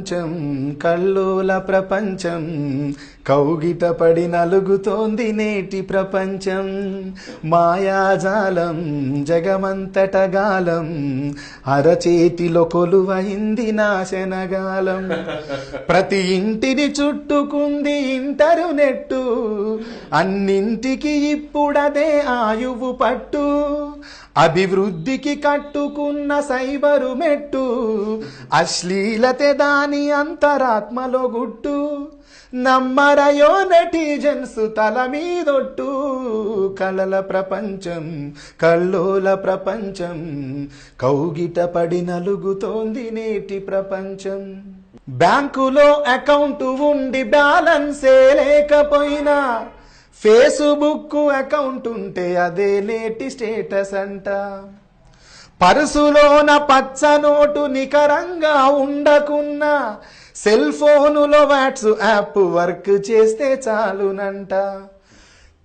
ప్రపంచం కల్లోల ప్రపంచం కౌగిట పడి నలుగుతోంది నేటి ప్రపంచం మాయాజాలం జగమంతటగాలం అరచేతిలో కొలువైంది నాశనగాలం ప్రతి ఇంటిని చుట్టుకుంది ఇంటర్నెట్టు అన్నింటికి ఇప్పుడదే ఆయువు పట్టు అభివృద్ధికి కట్టుకున్న సైబరు మెట్టు అశ్లీలతే దాని అంతరాత్మలో గుట్టు నమ్మరయో నెటిజన్స్ తల మీదొట్టు కలల ప్రపంచం కల్లోల ప్రపంచం కౌగిట పడి నలుగుతోంది నేటి ప్రపంచం బ్యాంకులో అకౌంట్ ఉండి బ్యాలెన్సే లేకపోయినా ఫేస్బుక్ అకౌంట్ ఉంటే అదే నేటి స్టేటస్ అంట పర్సులోన పచ్చ నోటు నికరంగా ఉండకున్నా సెల్ ఫోనులో వాట్సాప్ వర్క్ చేస్తే చాలునంట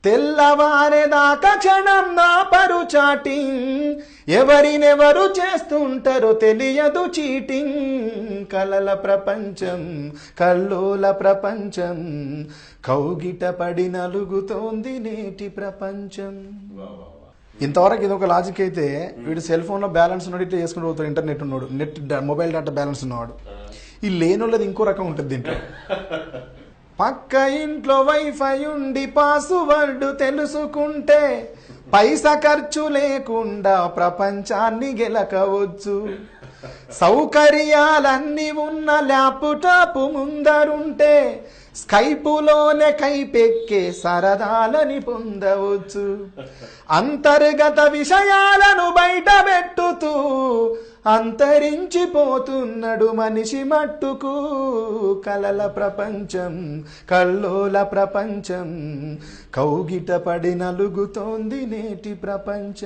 తెల్లవారేదాకా క్షణం నా పరు చాటింగ్ ఎవరినెవరు చేస్తుంటారో తెలియదు చీటింగ్ కలల ప్రపంచం కల్లోల ప్రపంచం కౌగిట పడి నలుగుతోంది నేటి ప్రపంచం. ఇంతవరకు ఇది ఒక లాజిక్ అయితే వీడు సెల్ ఫోన్లో బ్యాలెన్స్ ఉన్నాడు ఇట్లా చేసుకుంటూ పోతాడు ఇంటర్నెట్ ఉన్నాడు నెట్ మొబైల్ డేటా బ్యాలెన్స్ ఉన్నవాడు ఈ లేనోళ్ళది ఇంకో రకం ఉంటుంది దీంట్లో పక్క ఇంట్లో వైఫై ఉండి పాస్వర్డ్ తెలుసుకుంటే పైసా ఖర్చు లేకుండా ప్రపంచాన్ని గెలకవచ్చు సౌకర్యాలన్నీ ఉన్న ల్యాప్టాప్ ముందరుంటే స్కైపులోనే కైపెక్కే సరదాలని పొందవచ్చు అంతర్గత విషయాలను బయట పెట్టుతూ అంతరించిపోతున్నాడు మనిషి మట్టుకు కలల ప్రపంచం కల్లోల ప్రపంచం కౌగిట పడి నలుగుతోంది నేటి ప్రపంచం.